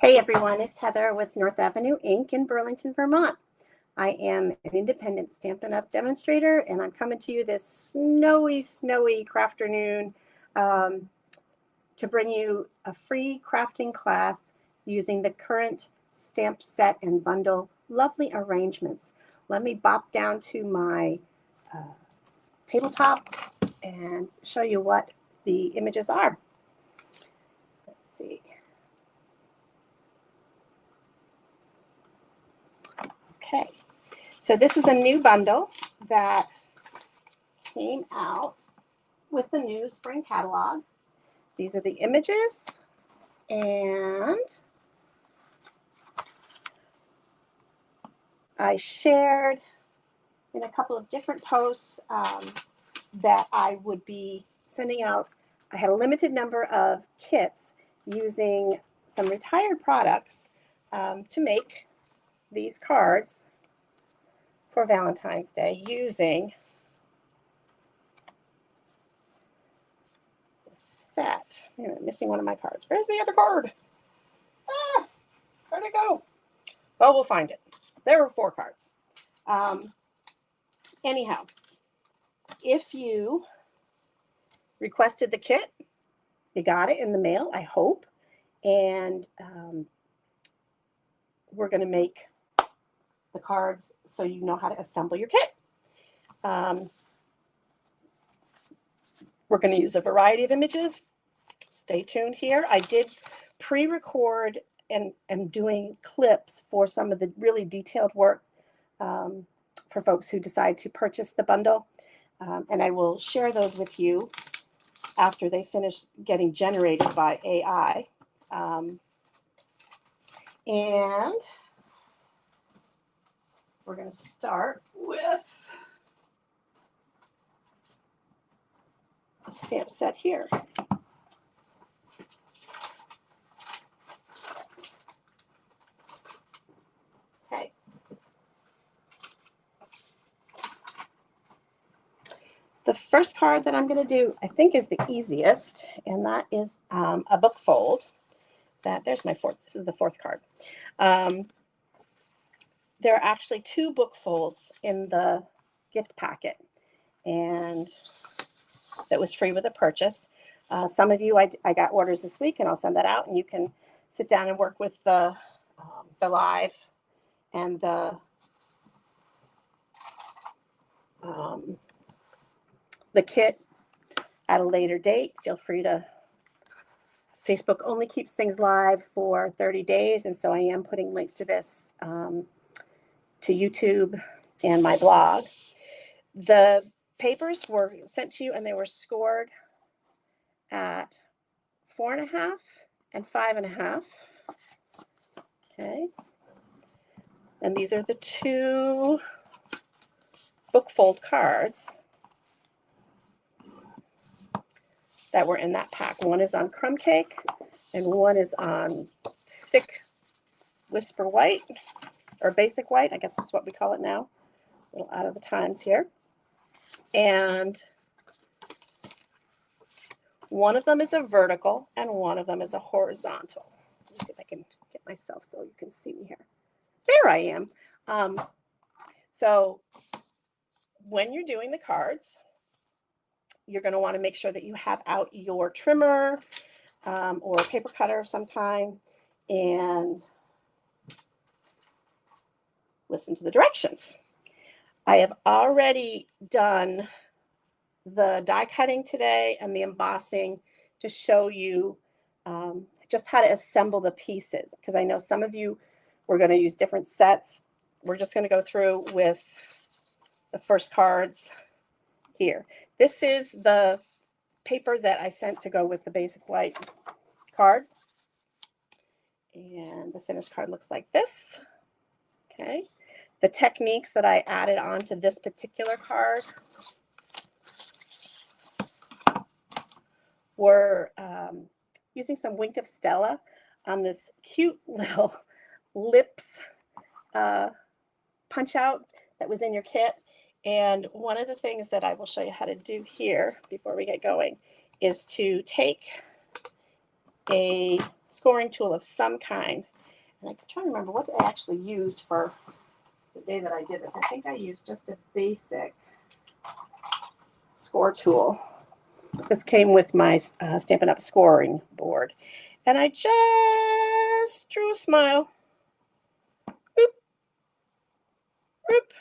Hey everyone, it's Heather with North Avenue Inc. in Burlington, Vermont. I am an independent Stampin' Up! Demonstrator, and I'm coming to you this snowy crafternoon to bring you a free crafting class using the current stamp set and bundle lovely arrangements. Let me bop down to my tabletop and show you what the images are. Let's see. Okay, so this is a new bundle that came out with the new spring catalog. These are the images, and I shared in a couple of different posts that I would be sending out. I had a limited number of kits using some retired products to make these cards for Valentine's Day using the set. I'm missing one of my cards. Where's the other card? Where'd it go? Well, we'll find it. There were 4 cards. Anyhow, if you requested the kit, you got it in the mail, I hope. And we're going to make the cards so you know how to assemble your kit. We're going to use a variety of images. Stay tuned here. I did pre-record and am doing clips for some of the really detailed work for folks who decide to purchase the bundle. And I will share those with you after they finish getting generated by AI. And we're going to start with a stamp set here. Okay. The first card that I'm going to do, I think, is the easiest, and that is a book fold. There's my 4th. This is the 4th card. There are actually 2 book folds in the gift packet, and that was free with a purchase. Some of you, I got orders this week, and I'll send that out, and you can sit down and work with the live and the kit at a later date. Feel free to. Facebook only keeps things live for 30 days, and so I am putting links to this to YouTube and my blog. The papers were sent to you, and they were scored at 4.5 and 5.5. Okay. And these are the 2 book fold cards that were in that pack. One is on crumb cake, and one is on thick whisper white, or basic white, I guess that's what we call it now. A little out of the times here. And one of them is a vertical, and one of them is a horizontal. Let me see if I can get myself so you can see me here. There I am. So when you're doing the cards, you're going to want to make sure that you have out your trimmer or a paper cutter of some kind, and listen to the directions. I have already done the die cutting today and the embossing to show you just how to assemble the pieces, because I know some of you were going to use different sets. We're just going to go through with the first cards here. This is the paper that I sent to go with the basic white card. And the finished card looks like this. Okay. The techniques that I added onto this particular card were using some Wink of Stella on this cute little lips punch out that was in your kit. And one of the things that I will show you how to do here before we get going is to take a scoring tool of some kind. And I'm trying to remember what I actually used for the day that I did this. I think I used just a basic score tool. This came with my Stampin' Up! Scoring board. And I just drew a smile. Boop. Boop.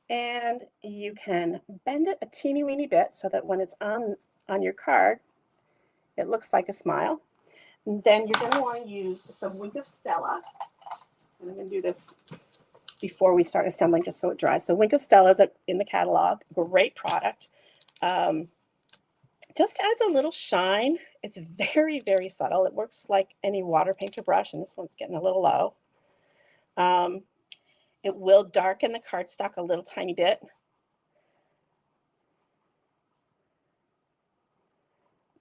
And you can bend it a teeny weeny bit so that when it's on your card, it looks like a smile. And then you're going to want to use some Wink of Stella. And I'm going to do this before we start assembling just so it dries. So Wink of Stella is in the catalog. Great product. Just adds a little shine. It's very, very subtle. It works like any water painter brush, and this one's getting a little low. It will darken the cardstock a little tiny bit.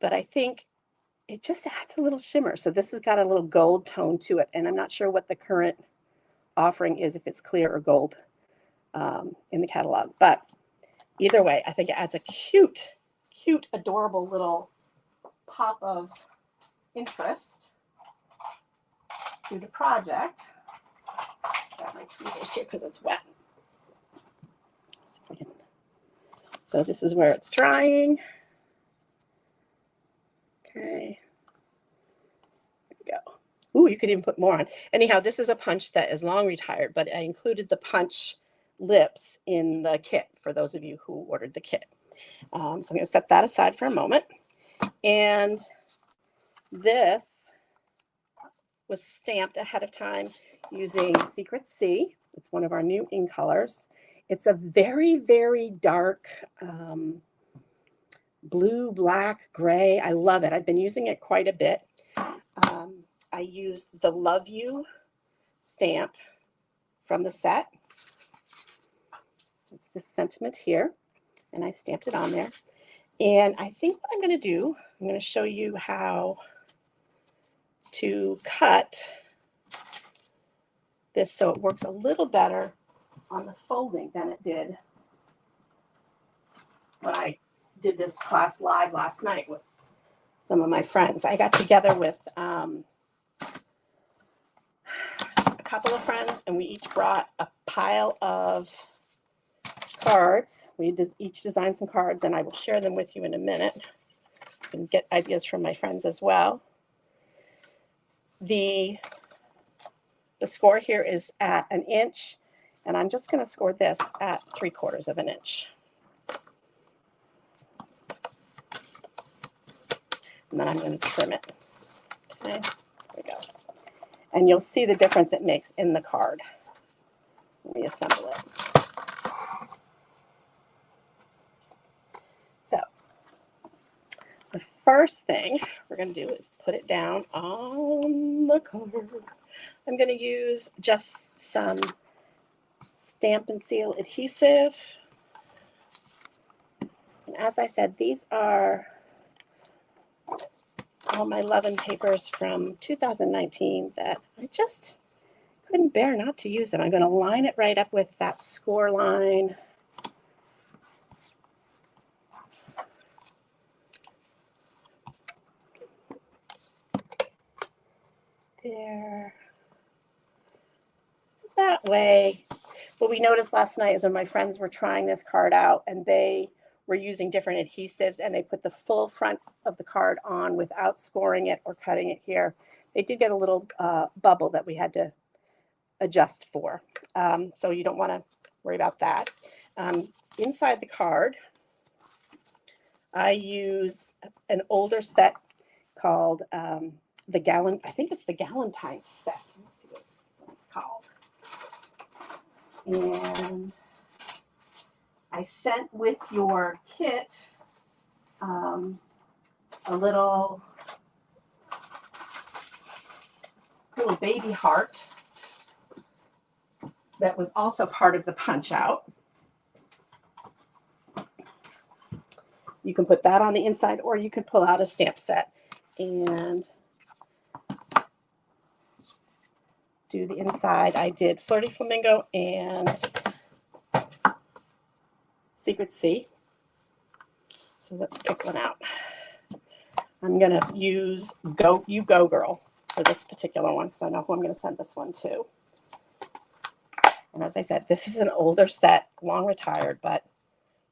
But I think it just adds a little shimmer. So this has got a little gold tone to it, and I'm not sure what the current offering is, if it's clear or gold in the catalog. But either way, I think it adds a cute, adorable little pop of interest to the project. Got my tweezers here because it's wet. So this is where it's drying. Okay. There we go. Ooh, you could even put more on. Anyhow, this is a punch that is long retired, but I included the punch lips in the kit for those of you who ordered the kit. So I'm going to set that aside for a moment. And this was stamped ahead of time using Secret C. It's one of our new ink colors. It's a very, very dark blue, black, gray. I love it. I've been using it quite a bit. I used the Love You stamp from the set. It's this sentiment here, and I stamped it on there. And I think what I'm going to do, I'm going to show you how to cut this so it works a little better on the folding than it did when I did this class live last night with some of my friends. I got together with a couple of friends, and we each brought a pile of cards. We each designed some cards, and I will share them with you in a minute and get ideas from my friends as well. The score here is at 1 inch, and I'm just going to score this at 3/4 of an inch. And then I'm going to trim it. Okay, there we go. And you'll see the difference it makes in the card. Let me assemble it. So the first thing we're going to do is put it down on the card. I'm going to use just some Stamp and Seal adhesive. And as I said, these are all my Love and Papers from 2019 that I just couldn't bear not to use them. I'm going to line it right up with that score line. There. That way. What we noticed last night is when my friends were trying this card out and they were using different adhesives and they put the full front of the card on without scoring it or cutting it here, they did get a little bubble that we had to adjust for. So you don't want to worry about that. Inside the card, I used an older set called I think it's the Galentine's set. Let me see what it's called. And I sent with your kit a little baby heart that was also part of the punch out. You can put that on the inside, or you can pull out a stamp set and do the inside. I did Flirty, Flamingo, and Secret C. So let's pick one out. I'm going to use Go Girl for this particular one because I know who I'm going to send this one to. And as I said, this is an older set, long retired, but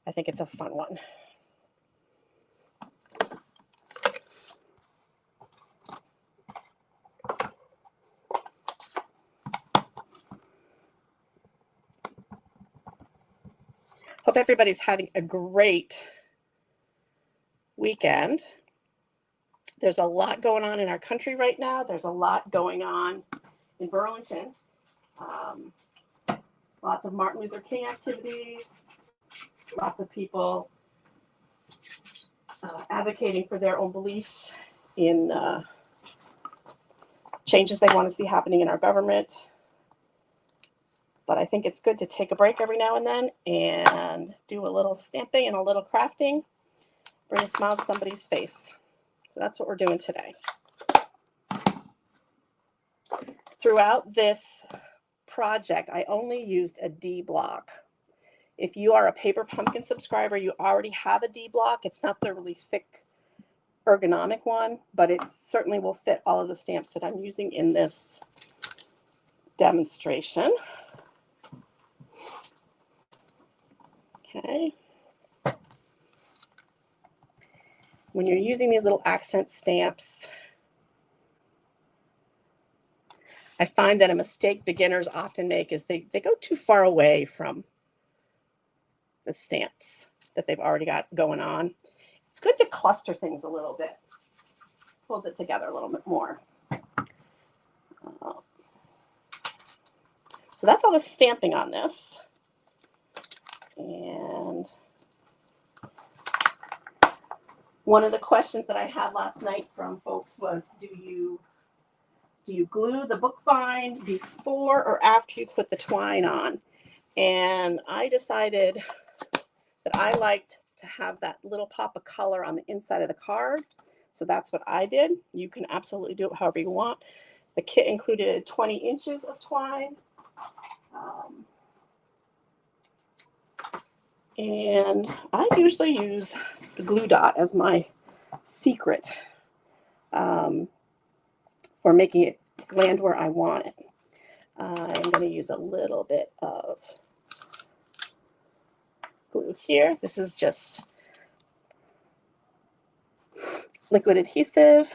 I think it's a fun one. Hope everybody's having a great weekend. There's a lot going on in our country right now. There's a lot going on in Burlington. Lots of Martin Luther King activities. Lots of people advocating for their own beliefs in changes they want to see happening in our government. But I think it's good to take a break every now and then and do a little stamping and a little crafting. Bring a smile to somebody's face. So that's what we're doing today. Throughout this project, I only used a D block. If you are a Paper Pumpkin subscriber, you already have a D block. It's not the really thick ergonomic one, but it certainly will fit all of the stamps that I'm using in this demonstration. Okay. When you're using these little accent stamps, I find that a mistake beginners often make is they go too far away from the stamps that they've already got going on. It's good to cluster things a little bit. Pulls it together a little bit more. So that's all the stamping on this. And one of the questions that I had last night from folks was, do you glue the bookbind before or after you put the twine on? And I decided that I liked to have that little pop of color on the inside of the card. So that's what I did. You can absolutely do it however you want. The kit included 20 inches of twine. And I usually use the glue dot as my secret for making it land where I want it. I'm going to use a little bit of glue here. This is just liquid adhesive.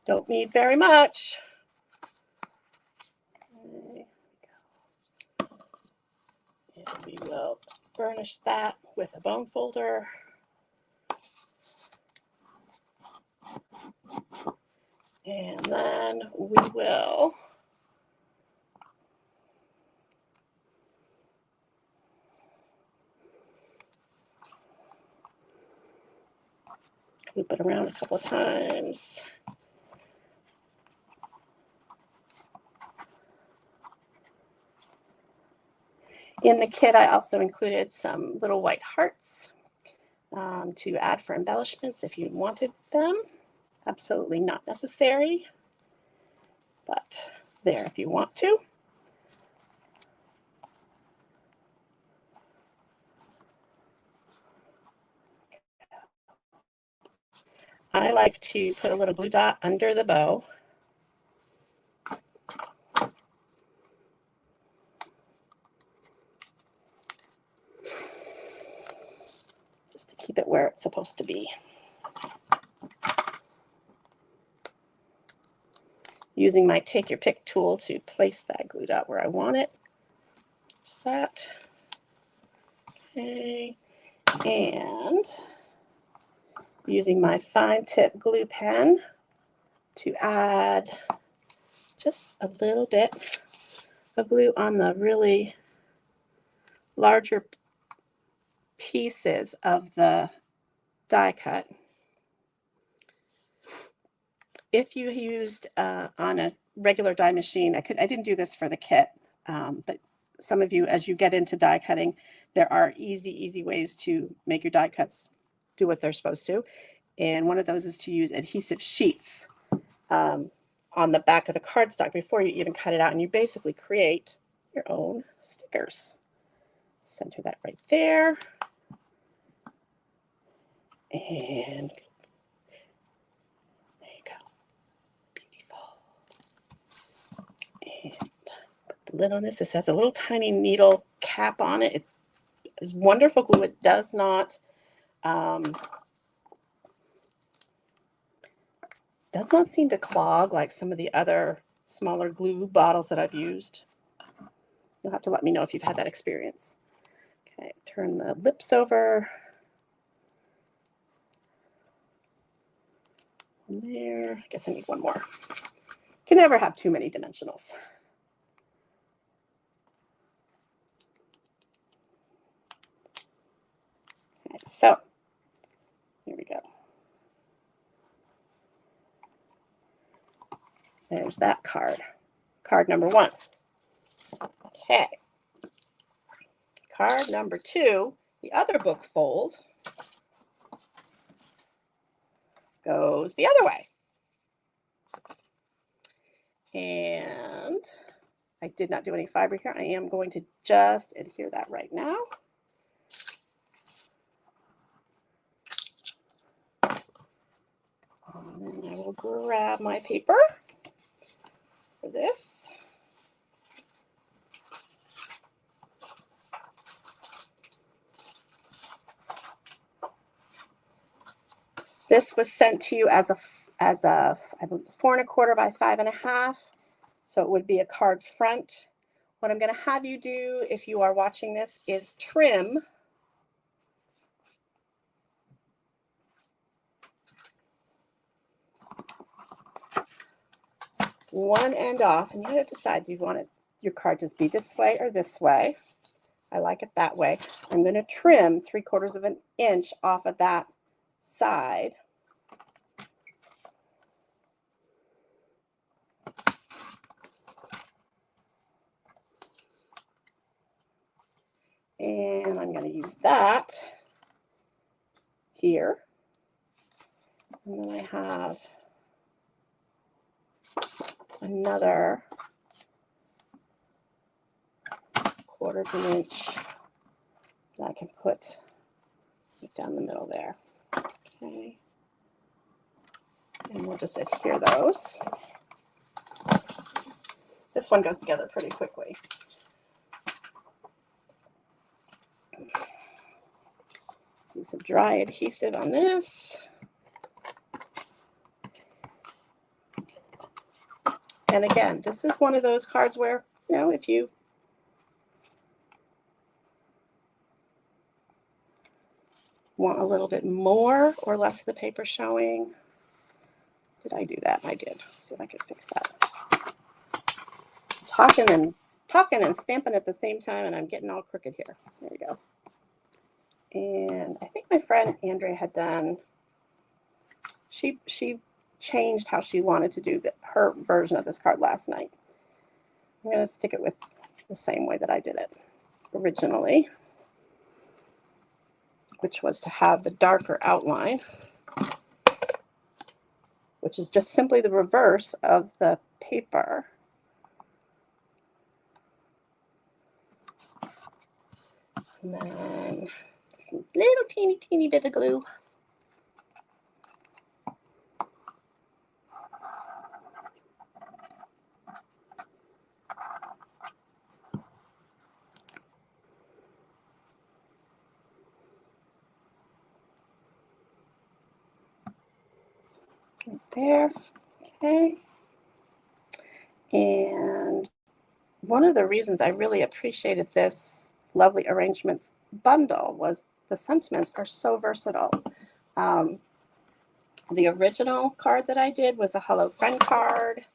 Don't need very much. And we will burnish that with a bone folder. And then we will loop it around a couple of times. In the kit, I also included some little white hearts to add for embellishments if you wanted them. Absolutely not necessary, but there if you want to. I like to put a little glue dot under the bow. Just to keep it where it's supposed to be. Using my take your pick tool to place that glue dot where I want it. Just that. Okay. And using my fine tip glue pen to add just a little bit of glue on the really larger pieces of the die cut. If you used on a regular die machine, I didn't do this for the kit, but some of you, as you get into die cutting, there are easy ways to make your die cuts do what they're supposed to. And one of those is to use adhesive sheets on the back of the cardstock before you even cut it out. And you basically create your own stickers. Center that right there. And lid on this. This has a little tiny needle cap on it. It is wonderful glue. It does not seem to clog like some of the other smaller glue bottles that I've used. You'll have to let me know if you've had that experience. Okay, turn the lips over. There. I guess I need one more. Can never have too many dimensionals. Okay, so here we go. There's that card. Card number 1. Okay. Card number 2, the other book fold, goes the other way. And I did not do any fiber here. I am going to just adhere that right now. And then I will grab my paper for this. This was sent to you as a I believe it's 4 1/4 by 5 1/2. So it would be a card front. What I'm going to have you do if you are watching this is trim one end off, and you have to decide, do you want your card to be this way or this way? I like it that way. I'm going to trim 3/4 of an inch off of that side. And I'm going to use that here. And then I have another 1/4 of an inch that I can put down the middle there. Okay. And we'll just adhere those. This one goes together pretty quickly. Using some dry adhesive on this. And again, this is one of those cards where, you know, if you want a little bit more or less of the paper showing. Did I do that? I did. See if I could fix that. Talking and stamping at the same time, and I'm getting all crooked here. There we go. And I think my friend Andrea had done, she changed how she wanted to do her version of this card last night. I'm going to stick it with the same way that I did it originally, which was to have the darker outline, which is just simply the reverse of the paper. And then this little teeny bit of glue. Right there. Okay. And one of the reasons I really appreciated this Lovely Arrangements bundle was the sentiments are so versatile. The original card that I did was a Hello Friend card.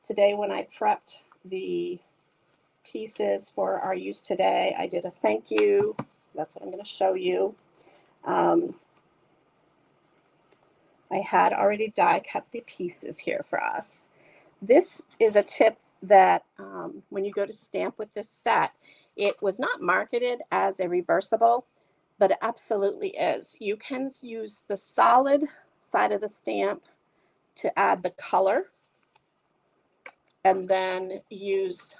Today, when I prepped the pieces for our use today, I did a thank you. So that's what I'm going to show you. I had already die cut the pieces here for us. This is a tip that when you go to stamp with this set, it was not marketed as a reversible, but it absolutely is. You can use the solid side of the stamp to add the color, and then use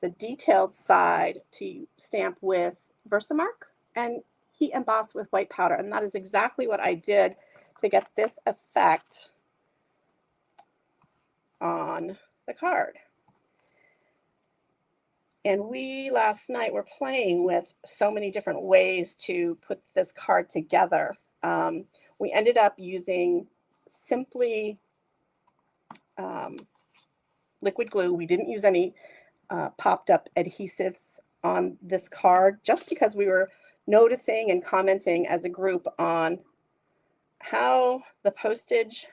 the detailed side to stamp with Versamark and heat emboss with white powder. And that is exactly what I did to get this effect on the card. And we last night were playing with so many different ways to put this card together. We ended up using simply liquid glue. We didn't use any popped up adhesives on this card just because we were noticing and commenting as a group on how the postage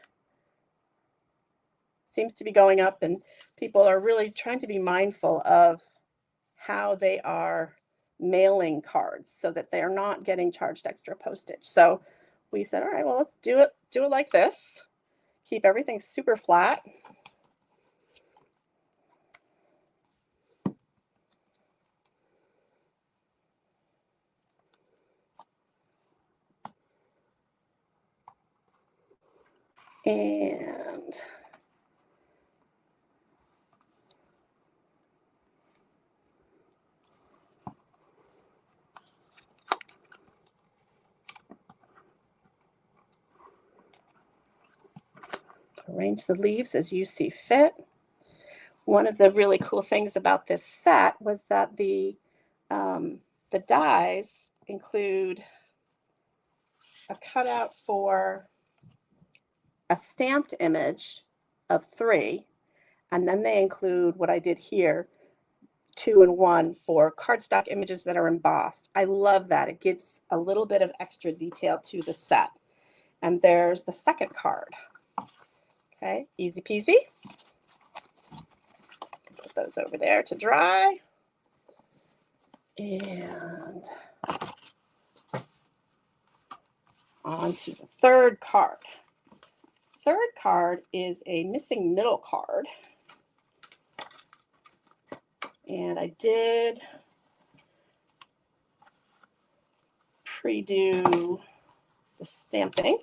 seems to be going up, and people are really trying to be mindful of how they are mailing cards so that they're not getting charged extra postage. So we said, all right, well, let's do it like this. Keep everything super flat. And arrange the leaves as you see fit. One of the really cool things about this set was that the dies include a cutout for a stamped image of 3, and then they include what I did here, 2 and 1 for cardstock images that are embossed. I love that. It gives a little bit of extra detail to the set. And there's the second card. Okay, easy peasy. Put those over there to dry. And on to the third card. Third card is a missing middle card. And I did pre-do the stamping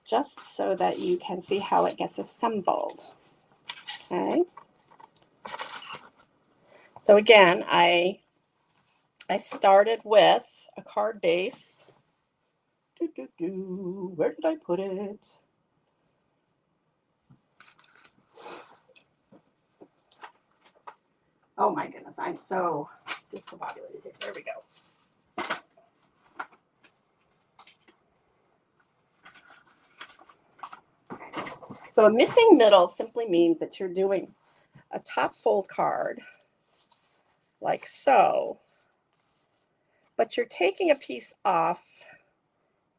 just so that you can see how it gets assembled. Okay. So again, I started with a card base. Where did I put it? Oh my goodness, I'm so discombobulated here. There we go. So a missing middle simply means that you're doing a top fold card like so, but you're taking a piece off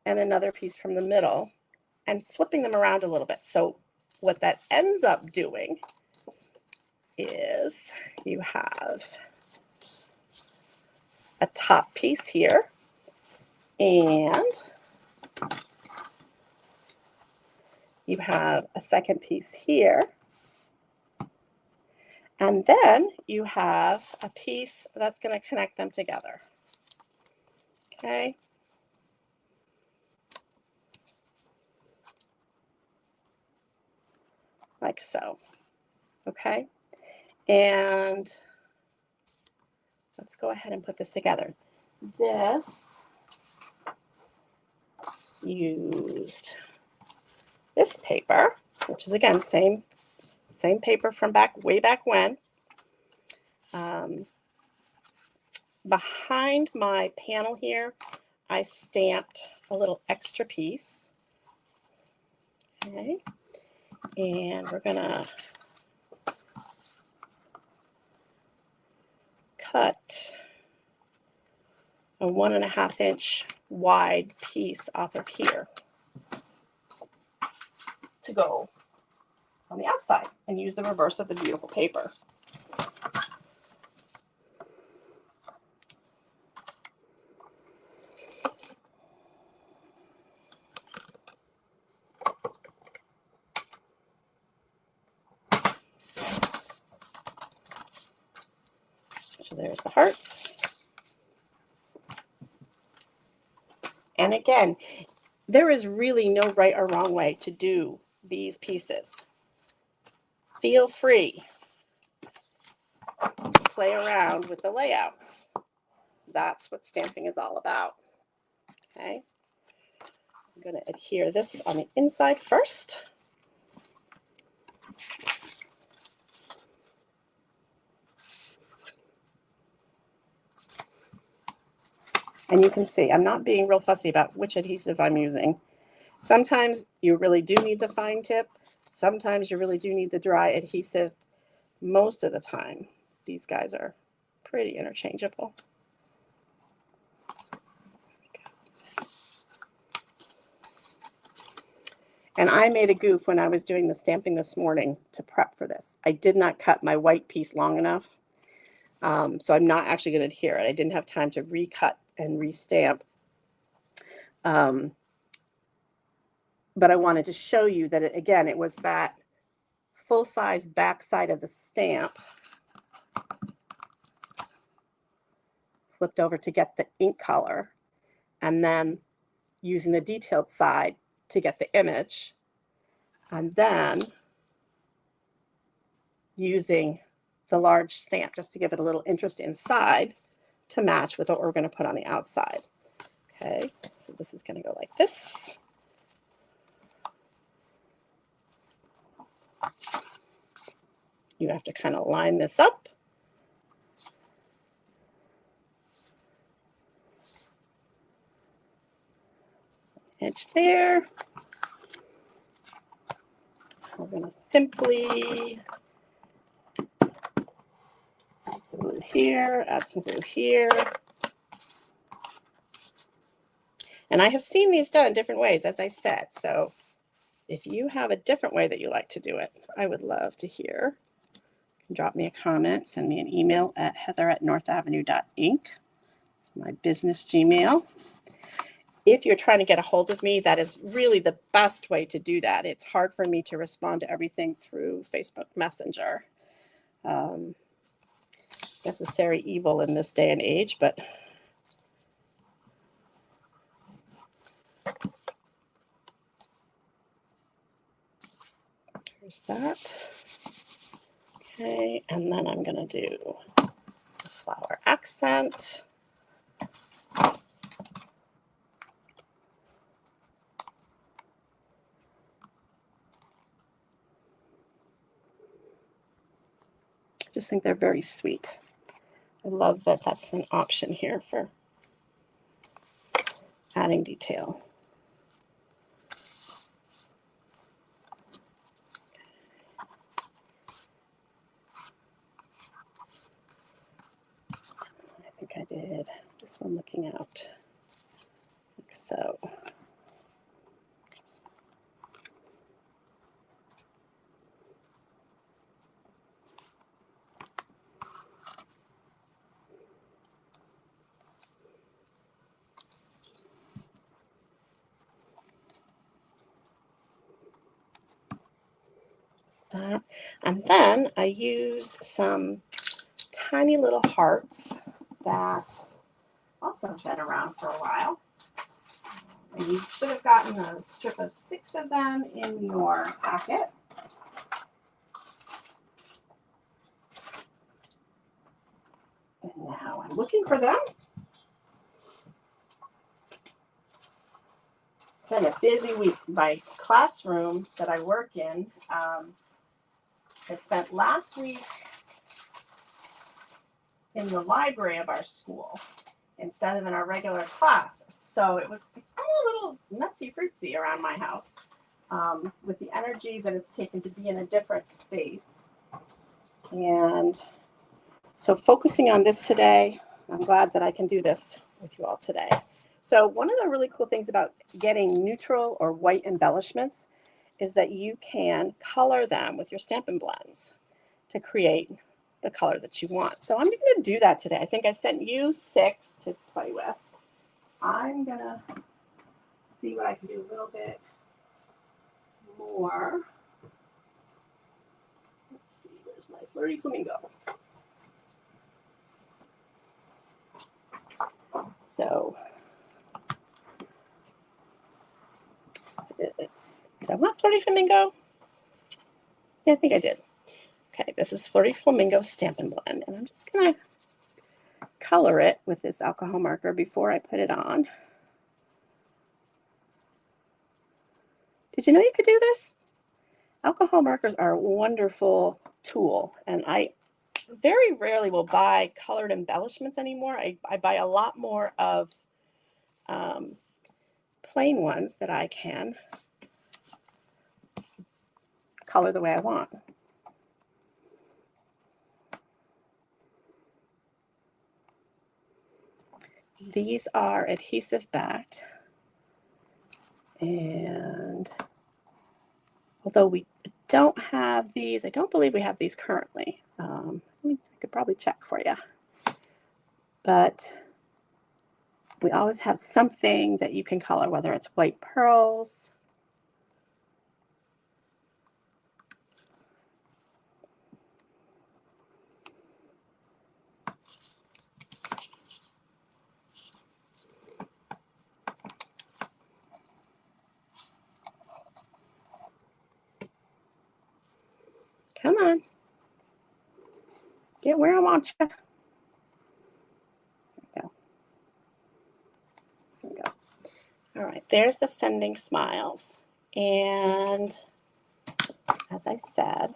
and another piece from the middle and flipping them around a little bit. So what that ends up doing is you have a top piece here, and you have a second piece here, and then you have a piece that's going to connect them together. Okay. Like so. Okay. And let's go ahead and put this together. This used this paper, which is again same paper from way back when. Behind my panel here, I stamped a little extra piece. Okay, and we're gonna cut a 1.5 inch wide piece off of here to go on the outside and use the reverse of the beautiful paper. So there's the hearts. And again, there is really no right or wrong way to do these pieces. Feel free to play around with the layouts. That's what stamping is all about. Okay. I'm going to adhere this on the inside first. And you can see I'm not being real fussy about which adhesive I'm using. Sometimes you really do need the fine tip. Sometimes you really do need the dry adhesive. Most of the time, these guys are pretty interchangeable. And I made a goof when I was doing the stamping this morning to prep for this. I did not cut my white piece long enough. So I'm not actually going to adhere it. I didn't have time to recut and restamp. But I wanted to show you that, again, it was that full-size back side of the stamp flipped over to get the ink color, and then using the detailed side to get the image, and then using the large stamp just to give it a little interest inside to match with what we're going to put on the outside. Okay, so this is going to go like this. You have to kind of line this up. Edge there. We're going to simply add some glue here, add some glue here. And I have seen these done different ways, as I said. So if you have a different way that you like to do it, I would love to hear. You can drop me a comment, send me an email at heather@northavenue.inc. It's my business Gmail. If you're trying to get a hold of me, that is really the best way to do that. It's hard for me to respond to everything through Facebook Messenger. Necessary evil in this day and age, but here's that. Okay, and then I'm going to do the flower accent. I just think they're very sweet. I love that that's an option here for adding detail. I think I did this one looking out like so. That. And then I use some tiny little hearts that also have been around for a while. And you should have gotten a strip of 6 of them in your packet. And now I'm looking for them. It's been a busy week. My classroom that I work in, had spent last week in the library of our school instead of in our regular class. So it's all a little nutsy fruitsy around my house with the energy that it's taken to be in a different space. And so focusing on this today, I'm glad that I can do this with you all today. So one of the really cool things about getting neutral or white embellishments is that you can color them with your Stampin' Blends to create the color that you want. So I'm going to do that today. I think I sent you 6 to play with. I'm going to see what I can do a little bit more. Let's see, where's my Flirty Flamingo? So did I want Flirty Flamingo? Yeah, I think I did. Okay, this is Flirty Flamingo Stampin' Blend, and I'm just going to color it with this alcohol marker before I put it on. Did you know you could do this? Alcohol markers are a wonderful tool, and I very rarely will buy colored embellishments anymore. I buy a lot more of plain ones that I can color the way I want. These are adhesive backed, and although we don't have these, I don't believe we have these currently. I could probably check for you, but we always have something that you can color, whether it's white pearls, come on, get where I want you. There we go. There we go. All right, there's the sending smiles. And as I said,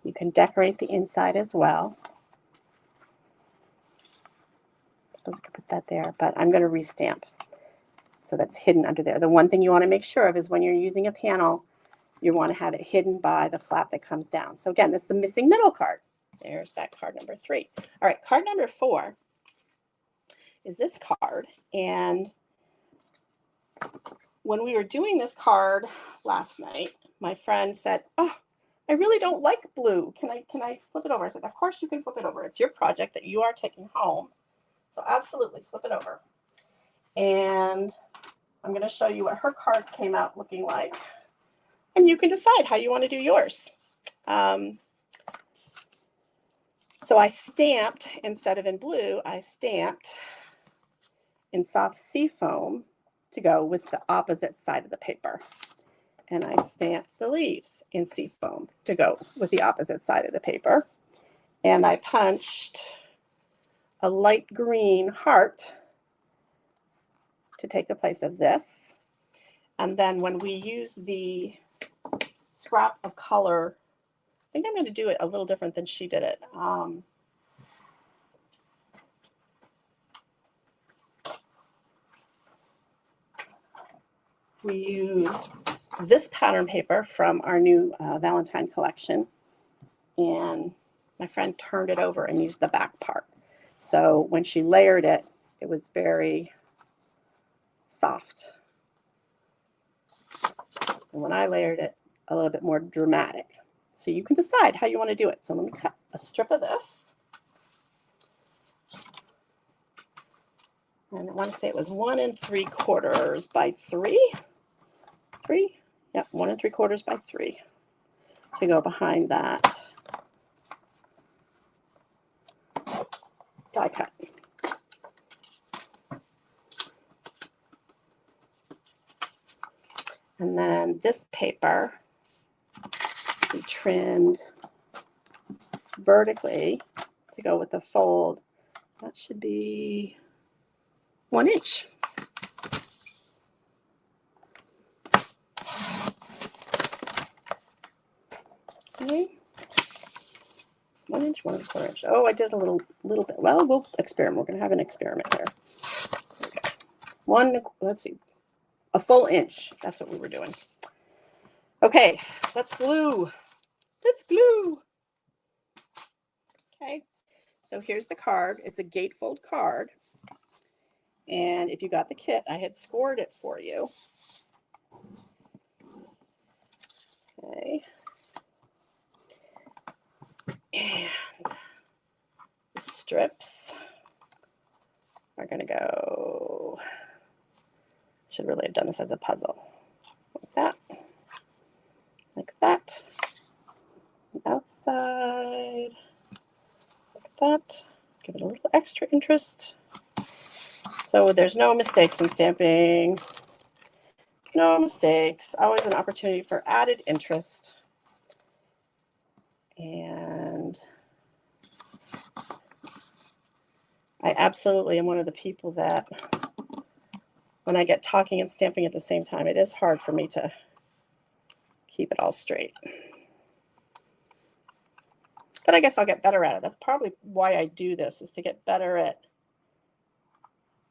you can decorate the inside as well. I suppose I could put that there, but I'm going to restamp. So that's hidden under there. The one thing you want to make sure of is when you're using a panel, you want to have it hidden by the flap that comes down. So again, this is the missing middle card. There's that card number 3. All right, card number 4 is this card. And when we were doing this card last night, my friend said, oh, I really don't like blue. Can I flip it over? I said, of course you can flip it over. It's your project that you are taking home. So absolutely flip it over. And I'm going to show you what her card came out looking like. And you can decide how you want to do yours. So I stamped, instead of in blue, I stamped in soft seafoam to go with the opposite side of the paper. And I stamped the leaves in seafoam to go with the opposite side of the paper. And I punched a light green heart to take the place of this. And then when we use the scrap of color, I think I'm going to do it a little different than she did it. We used this pattern paper from our new Valentine collection, and my friend turned it over and used the back part. So when she layered it, it was very soft. And when I layered it, a little bit more dramatic. So you can decide how you want to do it. So let me cut a strip of this. And I want to say it was 1 3/4 by 3. 3? Yep, 1 3/4 by 3 to go behind that die cut. And then this paper we trimmed vertically to go with the fold. That should be 1 inch. Okay. 1 inch, 1 1/4 inch. Oh, I did a little bit. Well, we'll experiment. We're going to have an experiment here. Okay. Let's see, a full inch. That's what we were doing. Okay, let's glue. Let's glue. Okay, so here's the card. It's a gatefold card. And if you got the kit, I had scored it for you. Okay. And the strips are going to go, should really have done this as a puzzle. Like that. Like that. The outside. Like that. Give it a little extra interest. So there's no mistakes in stamping. No mistakes. Always an opportunity for added interest. And I absolutely am one of the people that when I get talking and stamping at the same time, it is hard for me to keep it all straight. But I guess I'll get better at it. That's probably why I do this, is to get better at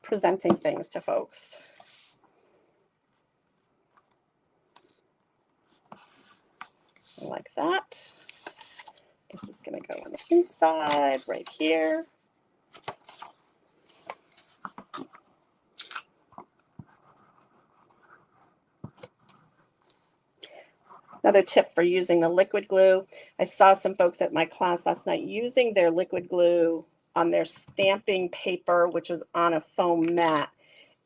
presenting things to folks. Like that. This is going to go on the inside right here. Another tip for using the liquid glue. I saw some folks at my class last night using their liquid glue on their stamping paper, which was on a foam mat.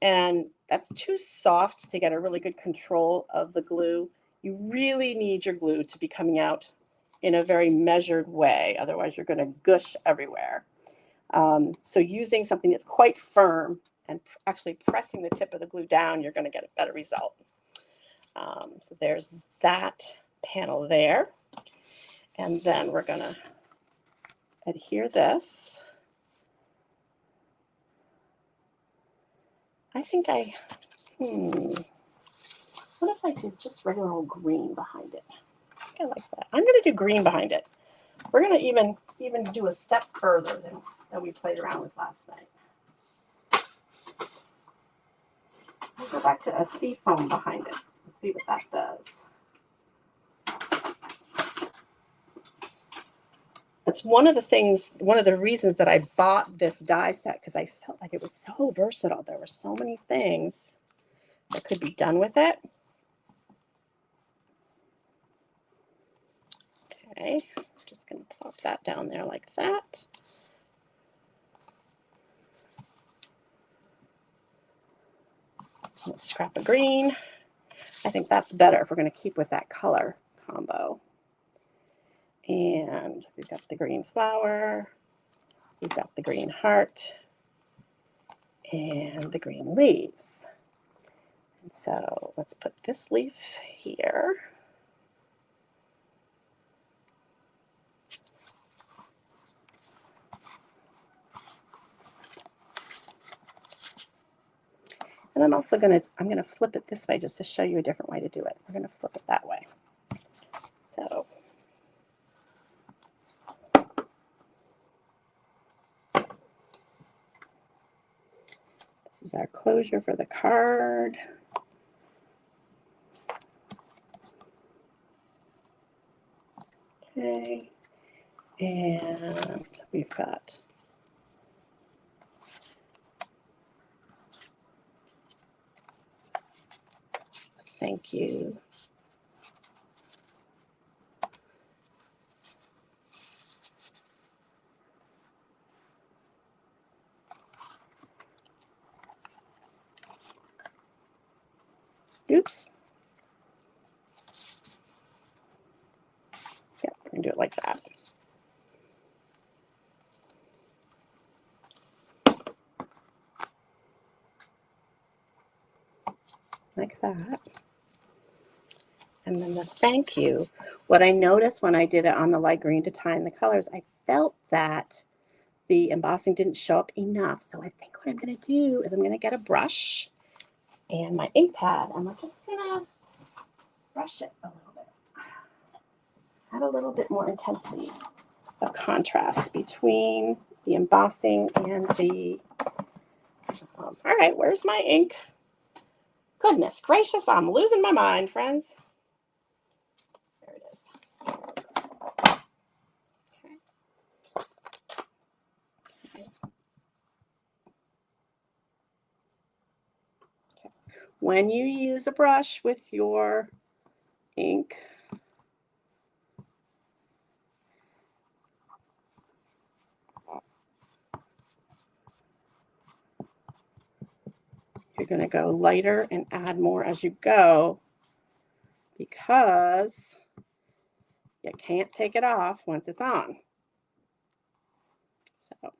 And that's too soft to get a really good control of the glue. You really need your glue to be coming out in a very measured way. Otherwise, you're going to gush everywhere. So using something that's quite firm and actually pressing the tip of the glue down, you're going to get a better result. So there's that panel there. And then we're going to adhere this. I think what if I did just regular old green behind it? I think I like that. I'm going to do green behind it. We're going to even do a step further than we played around with last night. We'll go back to a Seafoam behind it and see what that does. That's one of the reasons that I bought this die set, because I felt like it was so versatile. There were so many things that could be done with it. Okay, I'm just going to plop that down there like that. Let's scrap a green. I think that's better if we're going to keep with that color combo. And we've got the green flower, we've got the green heart, and the green leaves. And so let's put this leaf here. And I'm also going to flip it this way just to show you a different way to do it. We're going to flip it that way. So this is our closure for the card. Okay. And we've got thank you. Oops. Yeah, we're going to do it like that. Like that. And then the thank you. What I noticed when I did it on the light green to tie in the colors, I felt that the embossing didn't show up enough. So I think what I'm going to do is I'm going to get a brush and my ink pad, and we're just going to brush it a little bit. Add a little bit more intensity of contrast between the embossing and the... all right, where's my ink? Goodness gracious, I'm losing my mind, friends. There it is. Okay. Okay. When you use a brush with your ink, you're going to go lighter and add more as you go, because you can't take it off once it's on. So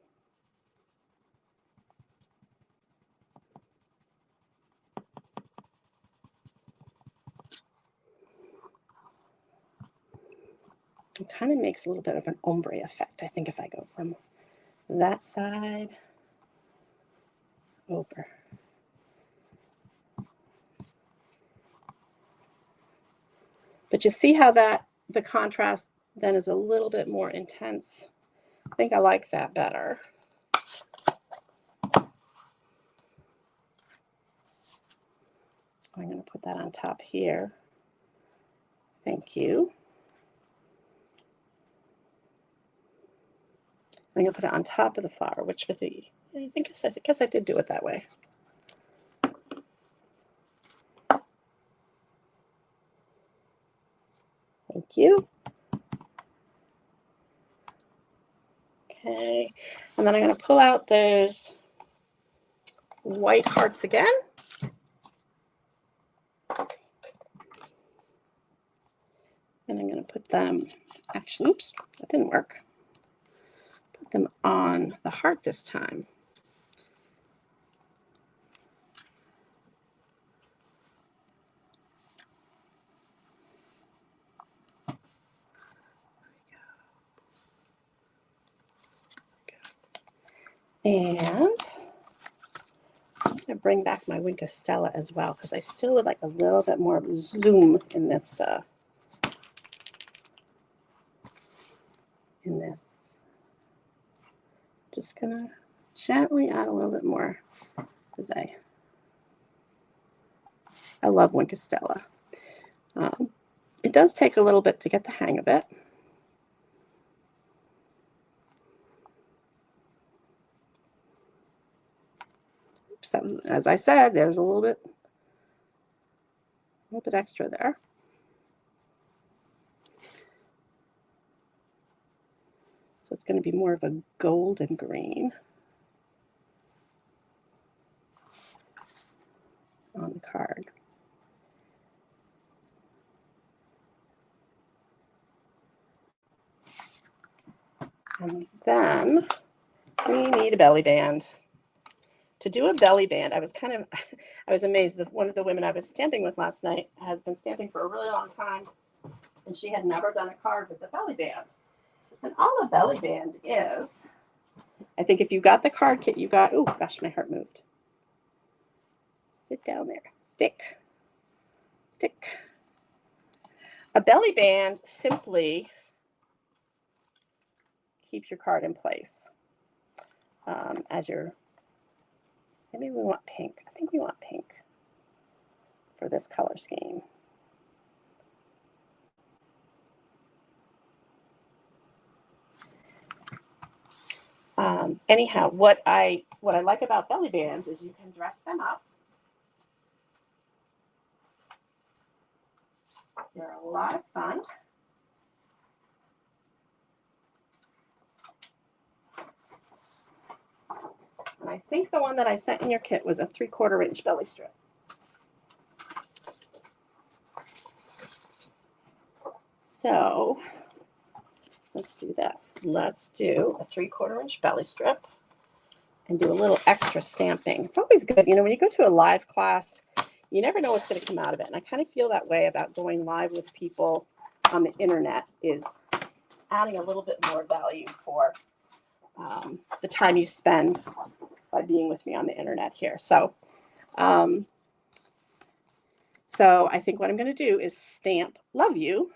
it kind of makes a little bit of an ombre effect, I think, if I go from that side over. But you see how the contrast then is a little bit more intense. I think I like that better. I'm going to put that on top here. Thank you. I'm going to put it on top of the flower, which with the, I guess I did do it that way. Thank you. Okay, and then I'm going to pull out those white hearts again. And I'm going to put them, actually, oops, that didn't work. Put them on the heart this time. And I'm going to bring back my Wink of Stella as well, because I still would like a little bit more zoom in this. Just going to gently add a little bit more, because I love Wink of Stella. It does take a little bit to get the hang of it. Oops, that was, as I said, there's a little bit extra there. So it's going to be more of a golden green on the card. And then we need a belly band. To do a belly band, I was amazed that one of the women I was stamping with last night has been stamping for a really long time, and she had never done a card with a belly band. And all a belly band is, I think if you got the card kit, you got, oh gosh, my heart moved. Sit down there. Stick. A belly band simply keeps your card in place. As you're, maybe we want pink. I think we want pink for this color scheme. Anyhow, what I like about belly bands is you can dress them up. They're a lot of fun. And I think the one that I sent in your kit was a 3/4 inch belly strip. So let's do this. Let's do a 3/4 inch belly strip and do a little extra stamping. It's always good. You know, when you go to a live class, you never know what's going to come out of it. And I kind of feel that way about going live with people on the internet, is adding a little bit more value for the time you spend by being with me on the internet here. So, so I think what I'm going to do is stamp love you,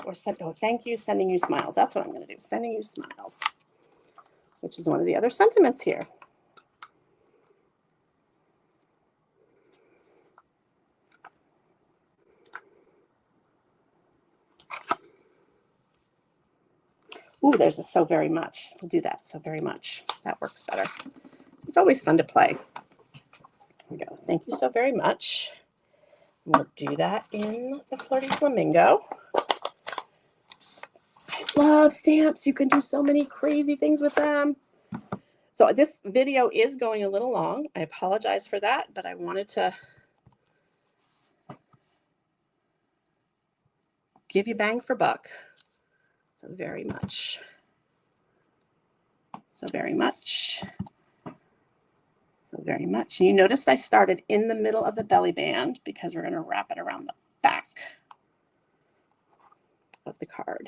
or send, oh, thank you, sending you smiles. That's what I'm going to do, sending you smiles, which is one of the other sentiments here. Ooh, there's a so very much. We'll do that, so very much. That works better. It's always fun to play. Here we go. Thank you so very much. We'll do that in the Flirty Flamingo. I love stamps. You can do so many crazy things with them. So this video is going a little long. I apologize for that, but I wanted to give you bang for buck. So very much. So very much. So very much. You noticed I started in the middle of the belly band because we're going to wrap it around the back of the card.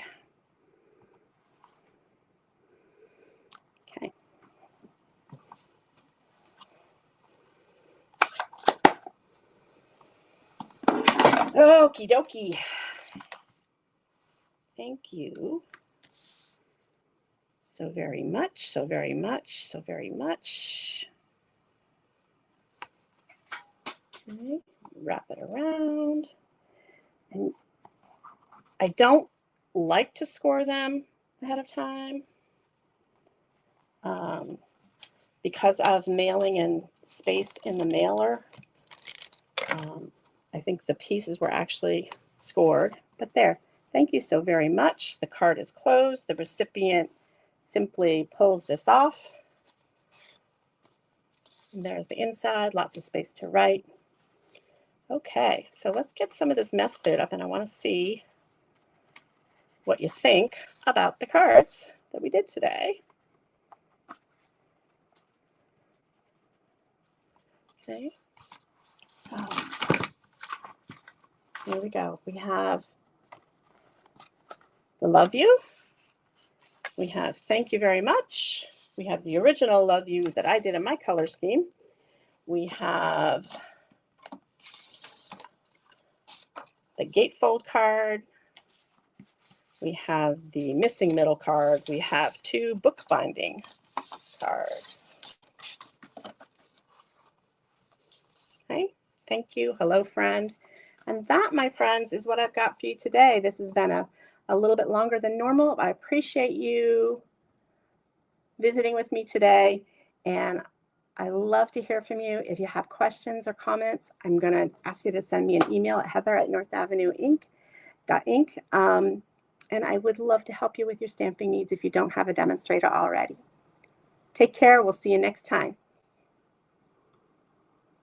Okay. Okie dokie. Thank you so very much, so very much, so very much. Okay, wrap it around. And I don't like to score them ahead of time because of mailing and space in the mailer. I think the pieces were actually scored, but there. Thank you so very much. The card is closed. The recipient simply pulls this off. And there's the inside, lots of space to write. Okay, so let's get some of this mess cleared up, and I want to see what you think about the cards that we did today. Okay, so here we go. We have the love you. We have thank you very much. We have the original love you that I did in my color scheme. We have the gatefold card. We have the missing middle card. We have 2 bookbinding cards. Okay, thank you. Hello, friend. And that, my friends, is what I've got for you today. This has been a little bit longer than normal. I appreciate you visiting with me today, and I love to hear from you. If you have questions or comments, I'm going to ask you to send me an email at heather@northavenueinc.inc. And I would love to help you with your stamping needs if you don't have a demonstrator already. Take care. We'll see you next time.